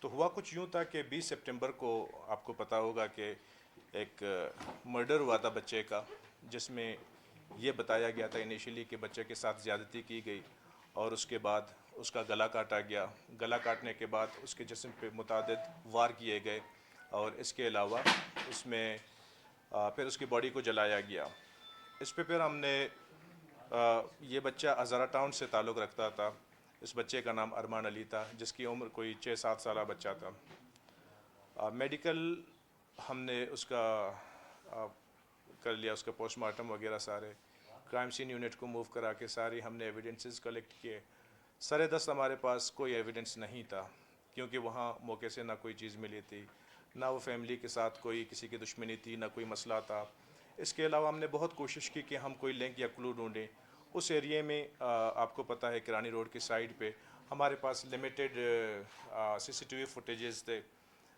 تو ہوا کچھ یوں تھا کہ 20 سپٹمبر کو آپ کو پتہ ہوگا کہ ایک مرڈر ہوا تھا بچے کا، جس میں یہ بتایا گیا تھا انیشلی کہ بچے کے ساتھ زیادتی کی گئی، اور اس کے بعد اس کا گلا کاٹا گیا۔ گلا کاٹنے کے بعد اس کے جسم پہ متعدد وار کیے گئے، اور اس کے علاوہ اس میں پھر اس کی باڈی کو جلایا گیا۔ اس پہ پھر ہم نے یہ بچہ ہزارہ ٹاؤن سے تعلق رکھتا تھا۔ اس بچے کا نام ارمان علی تھا، جس کی عمر کوئی 6-7 سالہ بچہ تھا۔ میڈیکل ہم نے اس کا کر لیا، اس کا پوسٹ مارٹم وغیرہ سارے کرائم سین یونٹ کو موو کرا کے ساری ہم نے ایویڈنسز کلیکٹ کیے۔ سر دست ہمارے پاس کوئی ایویڈنس نہیں تھا، کیونکہ وہاں موقع سے نہ کوئی چیز ملی تھی، نہ وہ فیملی کے ساتھ کوئی کسی کی دشمنی تھی، نہ کوئی مسئلہ تھا۔ اس کے علاوہ ہم نے بہت کوشش کی کہ ہم کوئی لنک یا کلو ڈھونڈیں۔ اس ایریے میں آپ کو پتہ ہے کرانی روڈ کی سائڈ پہ ہمارے پاس لمیٹڈ CCTV فوٹیجز تھے،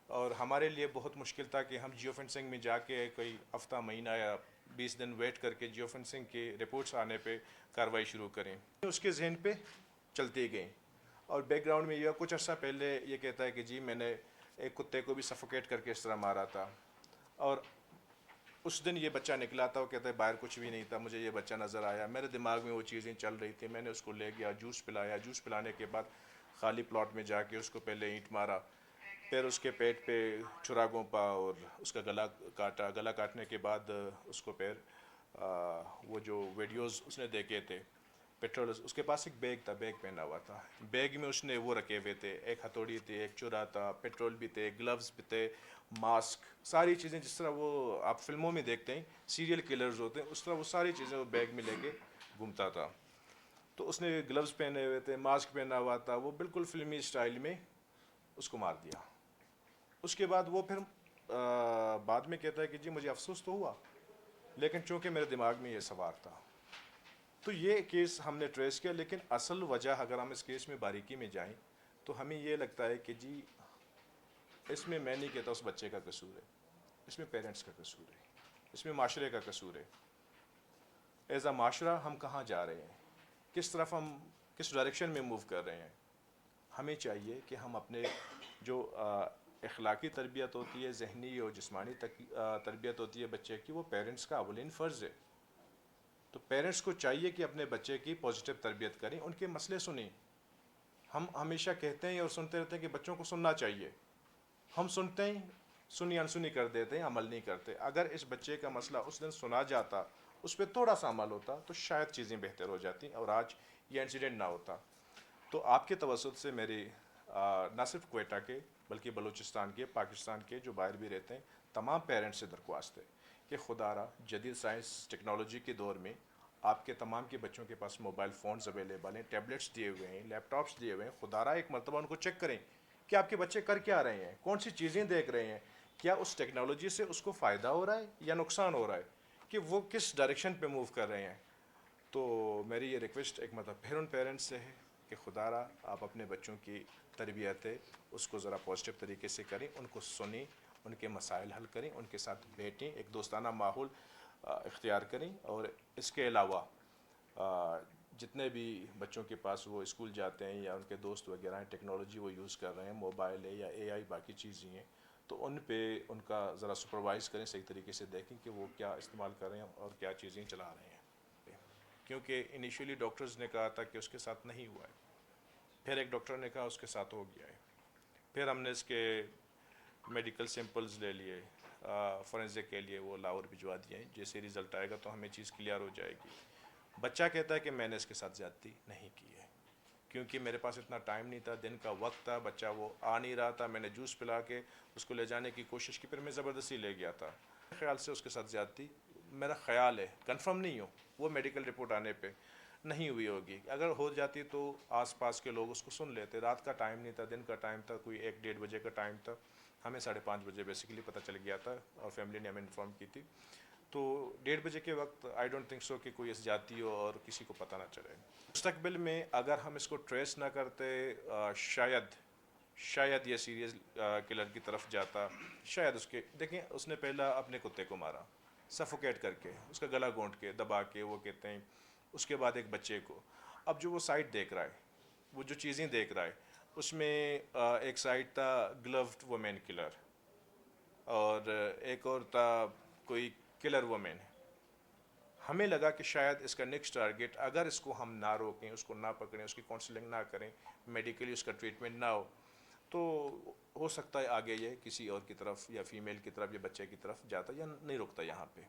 اور ہمارے لیے بہت مشکل تھا کہ ہم جیو فنسنگ میں جا کے کوئی ہفتہ مہینہ یا 20 دن ویٹ کر کے جیو فنسنگ کی رپورٹس آنے پہ کارروائی شروع کریں۔ اس کے ذہن پہ چلتی گئیں، اور بیک گراؤنڈ میں یہ کچھ عرصہ پہلے یہ کہتا ہے کہ جی میں نے ایک کتے کو بھی سفوکیٹ کر کے اس طرح مارا تھا، اور اس دن یہ بچہ نکلا تھا، وہ کہتا ہے باہر کچھ بھی نہیں تھا، مجھے یہ بچہ نظر آیا، میرے دماغ میں وہ چیزیں چل رہی تھیں، میں نے اس کو لے گیا، جوس پلایا، جوس پلانے کے بعد خالی پلاٹ میں جا کے اس کو پہلے اینٹ مارا، پھر اس کے پیٹ پہ چھرا گھونپا اور اس کا گلا کاٹا۔ گلا کاٹنے کے بعد اس کو پھر وہ جو ویڈیوز اس نے دیکھے تھے، پیٹرول اس کے پاس ایک بیگ تھا، بیگ پہنا ہوا تھا، بیگ میں اس نے وہ رکھے ہوئے تھے، ایک ہتھوڑی تھی، ایک چورا تھا، پیٹرول بھی تھے، گلوز بھی تھے، ماسک، ساری چیزیں جس طرح وہ آپ فلموں میں دیکھتے ہیں سیریل کلرز ہوتے ہیں، اس طرح وہ ساری چیزیں وہ بیگ میں لے کے گھومتا تھا۔ تو اس نے گلوز پہنے ہوئے تھے، ماسک پہنا ہوا تھا، وہ بالکل فلمی سٹائل میں اس کو مار دیا۔ اس کے بعد وہ پھر بعد میں کہتا ہے کہ جی مجھے افسوس تو ہوا، لیکن چونکہ میرے دماغ میں یہ سوار تھا۔ تو یہ کیس ہم نے ٹریس کیا، لیکن اصل وجہ اگر ہم اس کیس میں باریکی میں جائیں تو ہمیں یہ لگتا ہے کہ جی اس میں میں نہیں کہتا اس بچے کا قصور ہے، اس میں پیرنٹس کا قصور ہے، اس میں معاشرے کا قصور ہے۔ ایز اے معاشرہ ہم کہاں جا رہے ہیں، کس طرف ہم کس ڈائریکشن میں موو کر رہے ہیں۔ ہمیں چاہیے کہ ہم اپنے جو اخلاقی تربیت ہوتی ہے، ذہنی اور جسمانی تربیت ہوتی ہے بچے کی، وہ پیرنٹس کا اولین فرض ہے۔ تو پیرنٹس کو چاہیے کہ اپنے بچے کی پازیٹیو تربیت کریں، ان کے مسئلے سنیں۔ ہم ہمیشہ کہتے ہیں اور سنتے رہتے ہیں کہ بچوں کو سننا چاہیے، ہم سنتے ہیں، سنی انسنی کر دیتے ہیں، عمل نہیں کرتے۔ اگر اس بچے کا مسئلہ اس دن سنا جاتا، اس پہ تھوڑا سا عمل ہوتا تو شاید چیزیں بہتر ہو جاتی اور آج یہ انسیڈنٹ نہ ہوتا۔ تو آپ کے توسط سے میری نہ صرف کوئٹہ کے بلکہ بلوچستان کے، پاکستان کے جو باہر بھی رہتے ہیں تمام پیرنٹس سے درخواست ہے کہ خدا را جدید سائنس ٹیکنالوجی کے دور میں آپ کے تمام کے بچوں کے پاس موبائل فونز اویلیبل ہیں، ٹیبلٹس دیے ہوئے ہیں، لیپ ٹاپس دیے ہوئے ہیں، خدا را ایک مرتبہ ان کو چیک کریں کہ آپ کے بچے کر کیا رہے ہیں، کون سی چیزیں دیکھ رہے ہیں، کیا اس ٹیکنالوجی سے اس کو فائدہ ہو رہا ہے یا نقصان ہو رہا ہے، کہ وہ کس ڈائریکشن پہ موو کر رہے ہیں۔ تو میری یہ ریکویسٹ ایک مرتبہ پھر ان پیرنٹس سے ہے کہ خدا را آپ اپنے بچوں کی تربیت ہے اس کو ذرا پازیٹیو طریقے سے کریں، ان کو سنیں، ان کے مسائل حل کریں، ان کے ساتھ بیٹھیں، ایک دوستانہ ماحول اختیار کریں۔ اور اس کے علاوہ جتنے بھی بچوں کے پاس وہ اسکول جاتے ہیں یا ان کے دوست وغیرہ ہیں ٹیکنالوجی وہ یوز کر رہے ہیں، موبائل ہے یا AI باقی چیزیں ہیں، تو ان پہ ان کا ذرا سپروائز کریں، صحیح طریقے سے دیکھیں کہ وہ کیا استعمال کر رہے ہیں اور کیا چیزیں چلا رہے ہیں۔ کیونکہ انیشیلی ڈاکٹرز نے کہا تھا کہ اس کے ساتھ نہیں ہوا ہے، پھر ایک ڈاکٹر نے کہا اس کے ساتھ ہو گیا ہے، پھر ہم نے اس کے میڈیکل سیمپلز لے لیے، فورینزک کے لیے وہ لاہور بھجوا دیے ہیں، جیسے رزلٹ آئے گا تو ہمیں چیز کلیئر ہو جائے گی۔ بچہ کہتا ہے کہ میں نے اس کے ساتھ زیادتی نہیں کی ہے، کیونکہ میرے پاس اتنا ٹائم نہیں تھا، دن کا وقت تھا، بچہ وہ آ نہیں رہا تھا، میں نے جوس پلا کے اس کو لے جانے کی کوشش کی، پھر میں زبردستی لے گیا تھا۔ خیال سے اس کے ساتھ زیادتی، میرا خیال ہے، کنفرم نہیں ہو، وہ میڈیکل رپورٹ آنے پہ نہیں ہوئی ہوگی، اگر ہو جاتی تو آس پاس کے لوگ اس کو سن لیتے۔ رات کا ٹائم نہیں تھا، دن کا ٹائم تھا، کوئی 1-1:30 کا ٹائم تھا، ہمیں 5:30 بیسیکلی پتہ چل گیا تھا اور فیملی نے ہمیں انفارم کی تھی۔ تو 1:30 کے وقت آئی ڈونٹ تھنک سو کہ کوئی اس جاتی ہو اور کسی کو پتہ نہ چلے۔ مستقبل میں اگر ہم اس کو ٹریس نہ کرتے شاید یہ سیریز کلر کی طرف جاتا، شاید اس کے دیکھیں اس نے پہلا اپنے کتے کو مارا سفوکیٹ کر کے، اس کا گلا گھونٹ کے دبا کے وہ کہتے ہیں، اس کے بعد ایک بچے کو، اب جو وہ سائٹ دیکھ رہا ہے، وہ جو چیزیں دیکھ رہا ہے، اس میں ایک سائٹ تھا گلوڈ وومین کلر، اور ایک اور تھا کوئی کلر وومین۔ ہمیں لگا کہ شاید اس کا نیکسٹ ٹارگیٹ، اگر اس کو ہم نہ روکیں، اس کو نہ پکڑیں، اس کی کاؤنسلنگ نہ کریں، میڈیکلی اس کا ٹریٹمنٹ نہ ہو، تو ہو سکتا ہے آگے یہ کسی اور کی طرف یا فیمیل کی طرف یا بچے کی طرف جاتا یا نہیں رکتا یہاں پہ۔